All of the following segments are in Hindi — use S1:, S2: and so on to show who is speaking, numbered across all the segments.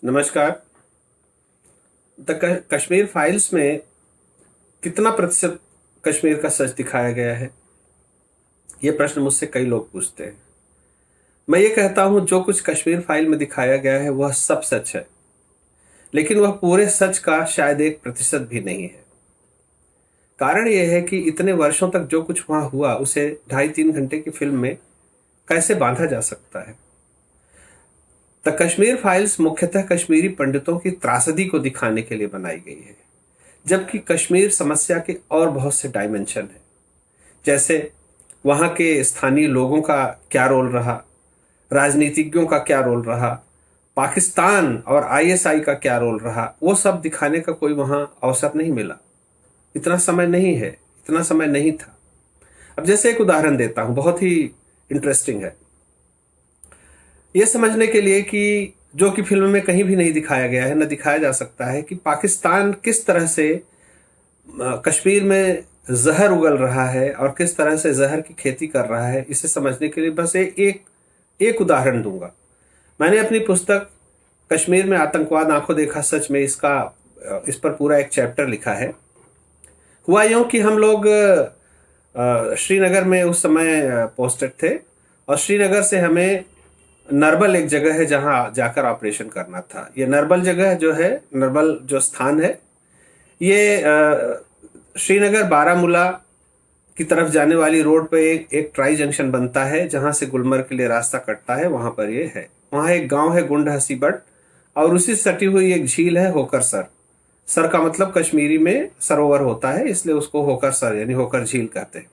S1: नमस्कार। कश्मीर फाइल्स में कितना प्रतिशत कश्मीर का सच दिखाया गया है, ये प्रश्न मुझसे कई लोग पूछते हैं। मैं ये कहता हूं जो कुछ कश्मीर फाइल में दिखाया गया है वह सब सच है, लेकिन वह पूरे सच का शायद 1% भी नहीं है। कारण यह है कि इतने वर्षों तक जो कुछ वहां हुआ उसे 2.5-3 घंटे की फिल्म में कैसे बांधा जा सकता है। द कश्मीर फाइल्स मुख्यतः कश्मीरी पंडितों की त्रासदी को दिखाने के लिए बनाई गई है, जबकि कश्मीर समस्या के और बहुत से डायमेंशन हैं, जैसे वहाँ के स्थानीय लोगों का क्या रोल रहा, राजनीतिज्ञों का क्या रोल रहा, पाकिस्तान और आईएसआई का क्या रोल रहा। वो सब दिखाने का कोई वहाँ अवसर नहीं मिला, इतना समय नहीं है, इतना समय नहीं था। अब जैसे एक उदाहरण देता हूँ, बहुत ही इंटरेस्टिंग है ये समझने के लिए कि जो कि फिल्म में कहीं भी नहीं दिखाया गया है, न दिखाया जा सकता है कि पाकिस्तान किस तरह से कश्मीर में जहर उगल रहा है और किस तरह से जहर की खेती कर रहा है। इसे समझने के लिए बस एक उदाहरण दूंगा। मैंने अपनी पुस्तक कश्मीर में आतंकवाद आंखों देखा सच में इस पर पूरा एक चैप्टर लिखा है। हुआ यूं कि हम लोग श्रीनगर में उस समय पोस्टेड थे और श्रीनगर से हमें नरबल एक जगह है जहां जाकर ऑपरेशन करना था। ये नरबल जगह जो है, नरबल जो स्थान है, ये श्रीनगर बारामूला की तरफ जाने वाली रोड पे एक ट्राई जंक्शन बनता है जहां से गुलमर्ग के लिए रास्ता कटता है। वहां पर ये है। वहां एक गांव है गुंड हसीबट और उसी सटी हुई एक झील है होकर सर। सर का मतलब कश्मीरी में सरोवर होता है, इसलिए उसको होकर सर यानी होकर झील कहते हैं।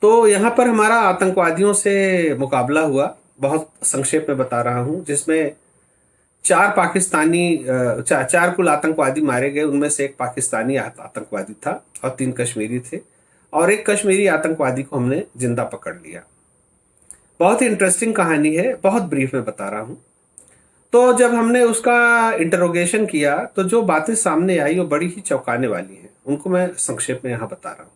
S1: तो यहाँ पर हमारा आतंकवादियों से मुकाबला हुआ। बहुत संक्षेप में बता रहा हूँ, जिसमें चार कुल आतंकवादी मारे गए। उनमें से एक पाकिस्तानी आतंकवादी था और 3 कश्मीरी थे और एक कश्मीरी आतंकवादी को हमने जिंदा पकड़ लिया। बहुत ही इंटरेस्टिंग कहानी है, बहुत ब्रीफ में बता रहा हूँ। तो जब हमने उसका इंटरोगेशन किया तो जो बातें सामने आई वो बड़ी ही चौंकाने वाली हैं। उनको मैं संक्षेप में यहाँ बता रहा हूँ।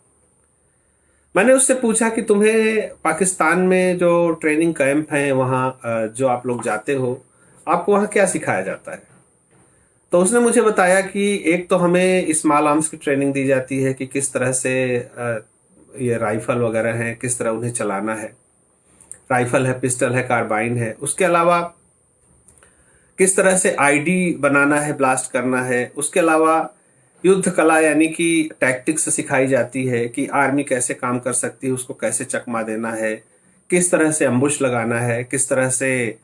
S1: मैंने उससे पूछा कि तुम्हें पाकिस्तान में जो ट्रेनिंग कैंप हैं वहाँ जो आप लोग जाते हो, आपको वहाँ क्या सिखाया जाता है। तो उसने मुझे बताया कि एक तो हमें स्मॉल आर्म्स की ट्रेनिंग दी जाती है कि किस तरह से ये राइफल वगैरह हैं, किस तरह उन्हें चलाना है। राइफल है, पिस्टल है, कार्बाइन है। उसके अलावा किस तरह से आईडी बनाना है, ब्लास्ट करना है। उसके अलावा युद्ध कला यानी कि टैक्टिक्स सिखाई जाती है कि आर्मी कैसे काम कर सकती है, उसको कैसे चकमा देना है, किस तरह से अम्बुश लगाना है, किस तरह से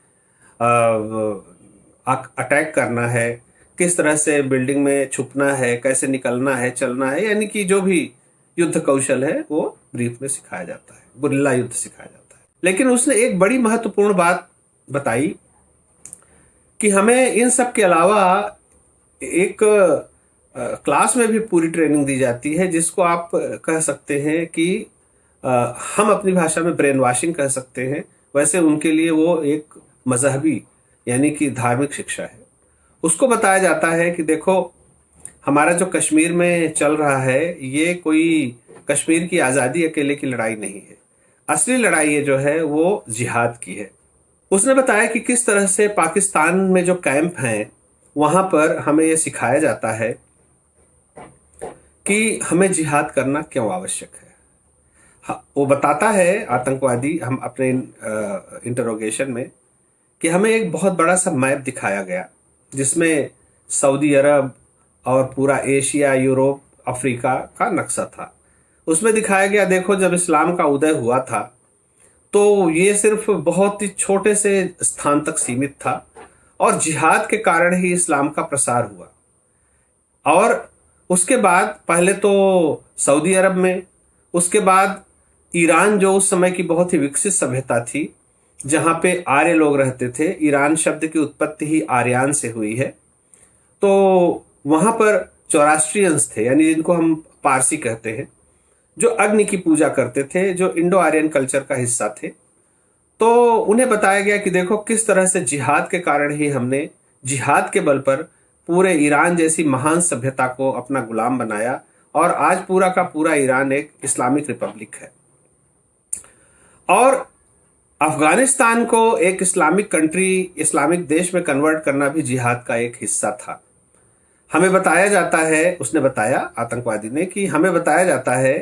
S1: अटैक करना है, किस तरह से बिल्डिंग में छुपना है, कैसे निकलना है, चलना है। यानी कि जो भी युद्ध कौशल है वो ब्रीफ में सिखाया जाता है, गुरिल्ला युद्ध सिखाया जाता है। लेकिन उसने एक बड़ी महत्वपूर्ण बात बताई कि हमें इन सब के अलावा एक क्लास में भी पूरी ट्रेनिंग दी जाती है, जिसको आप कह सकते हैं कि हम अपनी भाषा में ब्रेन वॉशिंग कह सकते हैं। वैसे उनके लिए वो एक मजहबी यानी कि धार्मिक शिक्षा है। उसको बताया जाता है कि देखो, हमारा जो कश्मीर में चल रहा है ये कोई कश्मीर की आज़ादी अकेले की लड़ाई नहीं है। असली लड़ाई ये जो है वो जिहाद की है। उसने बताया कि किस तरह से पाकिस्तान में जो कैंप हैं वहां पर हमें ये सिखाया जाता है कि हमें जिहाद करना क्यों आवश्यक है। वो बताता है आतंकवादी, हम अपने इंटरोगेशन में, कि हमें एक बहुत बड़ा सा मैप दिखाया गया जिसमें सऊदी अरब और पूरा एशिया, यूरोप, अफ्रीका का नक्शा था। उसमें दिखाया गया, देखो जब इस्लाम का उदय हुआ था तो ये सिर्फ बहुत ही छोटे से स्थान तक सीमित था और जिहाद के कारण ही इस्लाम का प्रसार हुआ। और उसके बाद पहले तो सऊदी अरब में, उसके बाद ईरान जो उस समय की बहुत ही विकसित सभ्यता थी जहां पे आर्य लोग रहते थे। ईरान शब्द की उत्पत्ति ही आर्यान से हुई है। तो वहां पर जोरास्ट्रियंस थे, यानी जिनको हम पारसी कहते हैं, जो अग्नि की पूजा करते थे, जो इंडो आर्यन कल्चर का हिस्सा थे। तो उन्हें बताया गया कि देखो किस तरह से जिहाद के कारण ही हमने जिहाद के बल पर पूरे ईरान जैसी महान सभ्यता को अपना गुलाम बनाया और आज पूरा का पूरा ईरान एक इस्लामिक रिपब्लिक है। और अफगानिस्तान को एक इस्लामिक कंट्री, इस्लामिक देश में कन्वर्ट करना भी जिहाद का एक हिस्सा था। हमें बताया जाता है, उसने बताया, आतंकवादी ने, कि हमें बताया जाता है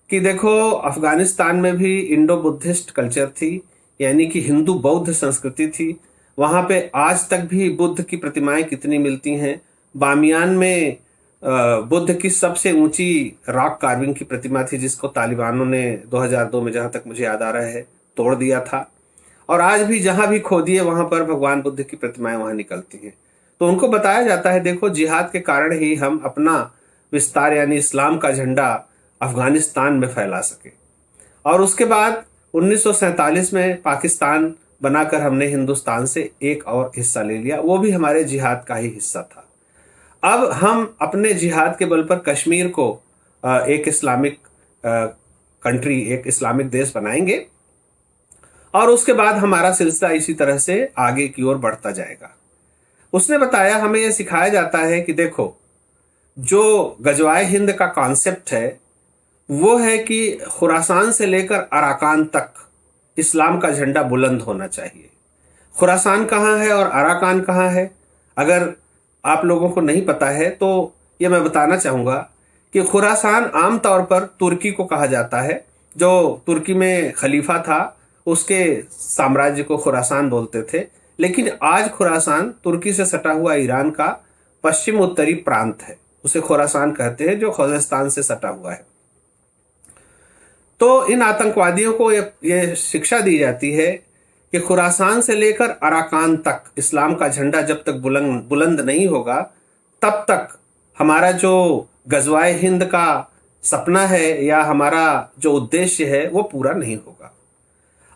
S1: कि देखो अफगानिस्तान में भी इंडो बुद्धिस्ट कल्चर थी, यानी कि हिंदू बौद्ध संस्कृति थी। वहां पे आज तक भी बुद्ध की प्रतिमाएं कितनी मिलती हैं। बामियान में बुद्ध की सबसे ऊंची रॉक कार्विंग की प्रतिमा थी, जिसको तालिबानों ने 2002 में, जहां तक मुझे याद आ रहा है, तोड़ दिया था। और आज भी जहां भी खोदिए वहां पर भगवान बुद्ध की प्रतिमाएं वहां निकलती हैं। तो उनको बताया जाता है, देखो जिहाद के कारण ही हम अपना विस्तार यानी इस्लाम का झंडा अफगानिस्तान में फैला सके। और उसके बाद 1947 में पाकिस्तान बनाकर हमने हिंदुस्तान से एक और हिस्सा ले लिया, वो भी हमारे जिहाद का ही हिस्सा था। अब हम अपने जिहाद के बल पर कश्मीर को एक इस्लामिक कंट्री, एक इस्लामिक देश बनाएंगे और उसके बाद हमारा सिलसिला इसी तरह से आगे की ओर बढ़ता जाएगा। उसने बताया, हमें यह सिखाया जाता है कि देखो जो गजवाए हिंद का कॉन्सेप्ट है वो है कि खुरासान से लेकर अराकान तक इस्लाम का झंडा बुलंद होना चाहिए। खुरासान कहाँ है और अराकान कहाँ है, अगर आप लोगों को नहीं पता है तो ये मैं बताना चाहूँगा कि खुरासान आमतौर पर तुर्की को कहा जाता है। जो तुर्की में खलीफा था उसके साम्राज्य को खुरासान बोलते थे, लेकिन आज खुरासान तुर्की से सटा हुआ ईरान का पश्चिम उत्तरी प्रांत है, उसे खुरासान कहते हैं, जो खोजेस्तान से सटा हुआ है। तो इन आतंकवादियों को ये शिक्षा दी जाती है कि खुरासान से लेकर अराकान तक इस्लाम का झंडा जब तक बुलंद नहीं होगा तब तक हमारा जो गजवाए हिंद का सपना है या हमारा जो उद्देश्य है वो पूरा नहीं होगा।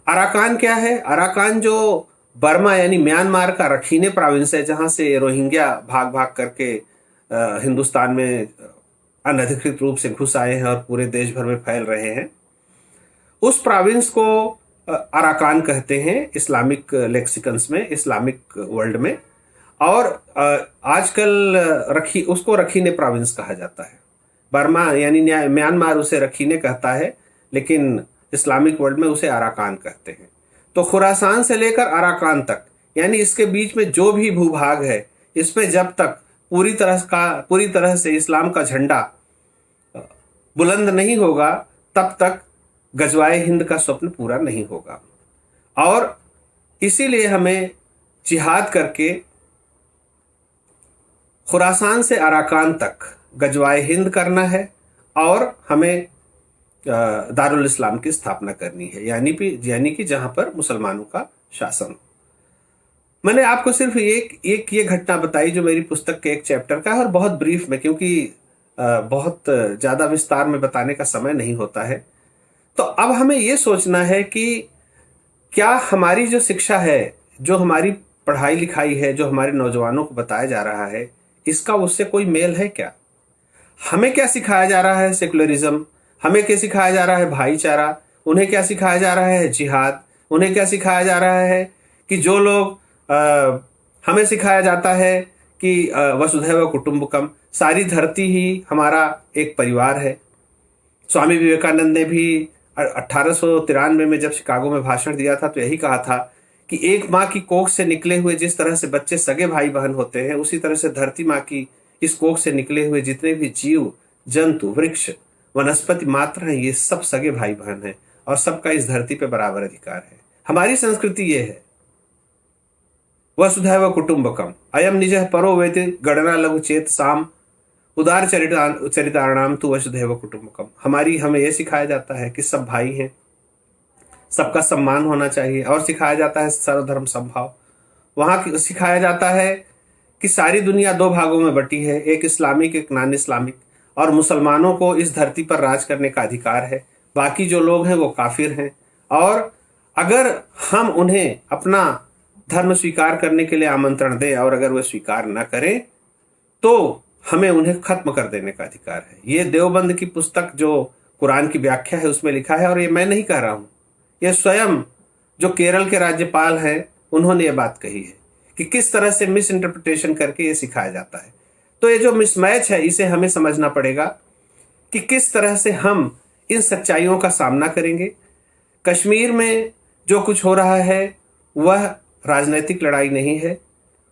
S1: अराकान क्या है? अराकान जो बर्मा यानी म्यांमार का रखीने प्रोविंस है, जहां से रोहिंग्या भाग भाग करके हिंदुस्तान में अनधिकृत रूप से घुस आए हैं और पूरे देश भर में फैल रहे हैं, उस प्रोविंस को अराकान कहते हैं इस्लामिक लेक्सिकन्स में, इस्लामिक वर्ल्ड में। और आजकल उसको रखीने प्रोविंस कहा जाता है। बर्मा यानी म्यांमार उसे रखीने कहता है, लेकिन इस्लामिक वर्ल्ड में उसे अराकान कहते हैं। तो खुरासान से लेकर अराकान तक यानी इसके बीच में जो भी भूभाग है, इसमें जब तक पूरी तरह से इस्लाम का झंडा बुलंद नहीं होगा तब तक गजवाए हिंद का स्वप्न पूरा नहीं होगा। और इसीलिए हमें जिहाद करके खुरासान से अराकान तक गजवाए हिंद करना है और हमें दारुल इस्लाम की स्थापना करनी है, यानी कि जहां पर मुसलमानों का शासन। मैंने आपको सिर्फ एक ये घटना बताई जो मेरी पुस्तक के एक चैप्टर का है, और बहुत ब्रीफ में, क्योंकि बहुत ज्यादा विस्तार में बताने का समय नहीं होता है। तो अब हमें ये सोचना है कि क्या हमारी जो शिक्षा है, जो हमारी पढ़ाई लिखाई है, जो हमारे नौजवानों को बताया जा रहा है, इसका उससे कोई मेल है क्या? हमें क्या सिखाया जा रहा है? सेकुलरिज्म। हमें क्या सिखाया जा रहा है? भाईचारा। उन्हें क्या सिखाया जा रहा है? जिहाद। उन्हें क्या सिखाया जा रहा है कि जो लोग हमें सिखाया जाता है कि वसुधैव कुटुंबकम, सारी धरती ही हमारा एक परिवार है। स्वामी विवेकानंद ने भी 1893 में जब शिकागो में भाषण दिया था तो यही कहा था कि एक माँ की कोख से निकले हुए जिस तरह से बच्चे सगे भाई बहन होते हैं, उसी तरह से धरती माँ की इस कोख से निकले हुए जितने भी जीव, जंतु, वृक्ष, वनस्पति मात्र हैं, ये सब सगे भाई बहन हैं और सबका इस धरती पे बराबर अधिकार है। हमारी संस्कृति ये है, वसुधैव कुटुंबकम अयम निजः परो वेति गणना लघु चेत साम उदार चरितारणाम तु वसुधैव कुटुंबकम। हमें यह सिखाया जाता है कि सब भाई हैं, सबका सम्मान होना चाहिए, और सिखाया जाता है सर्वधर्म समभाव। वहां सिखाया जाता है कि सारी दुनिया दो भागों में बटी है, एक इस्लामिक एक नॉन इस्लामिक, और मुसलमानों को इस धरती पर राज करने का अधिकार है, बाकी जो लोग हैं वो काफिर हैं। और अगर हम उन्हें अपना धर्म स्वीकार करने के लिए आमंत्रण दें और अगर वे स्वीकार न करें तो हमें उन्हें खत्म कर देने का अधिकार है। ये देवबंद की पुस्तक जो कुरान की व्याख्या है उसमें लिखा है, और ये मैं नहीं कह रहा हूं, ये स्वयं जो केरल के राज्यपाल हैं उन्होंने ये बात कही है कि किस तरह से मिस इंटरप्रिटेशन करके ये सिखाया जाता है। तो ये जो मिसमैच है इसे हमें समझना पड़ेगा कि किस तरह से हम इन सच्चाइयों का सामना करेंगे। कश्मीर में जो कुछ हो रहा है वह राजनीतिक लड़ाई नहीं है,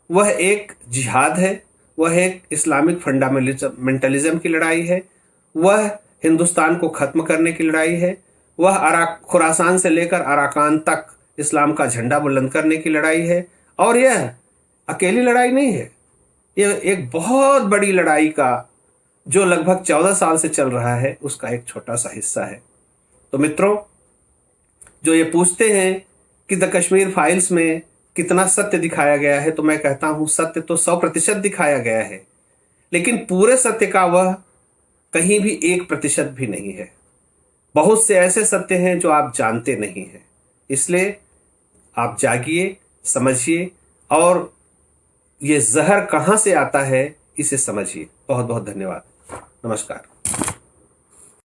S1: वह एक जिहाद है, वह एक इस्लामिक फंडामेंटलिज्म की लड़ाई है, वह हिंदुस्तान को खत्म करने की लड़ाई है, वह खुरासान से लेकर अराकान तक इस्लाम का झंडा बुलंद करने की लड़ाई है। और यह अकेली लड़ाई नहीं है, यह एक बहुत बड़ी लड़ाई का जो लगभग 14 साल से चल रहा है उसका एक छोटा सा हिस्सा है। तो मित्रों, जो ये पूछते हैं कि द कश्मीर फाइल्स में कितना सत्य दिखाया गया है, तो मैं कहता हूं सत्य तो 100% दिखाया गया है, लेकिन पूरे सत्य का वह कहीं भी 1% भी नहीं है। बहुत से ऐसे सत्य हैं जो आप जानते नहीं हैं। इसलिए आप जागिए, समझिए और ये जहर कहां से आता है इसे समझिए। बहुत बहुत धन्यवाद। नमस्कार।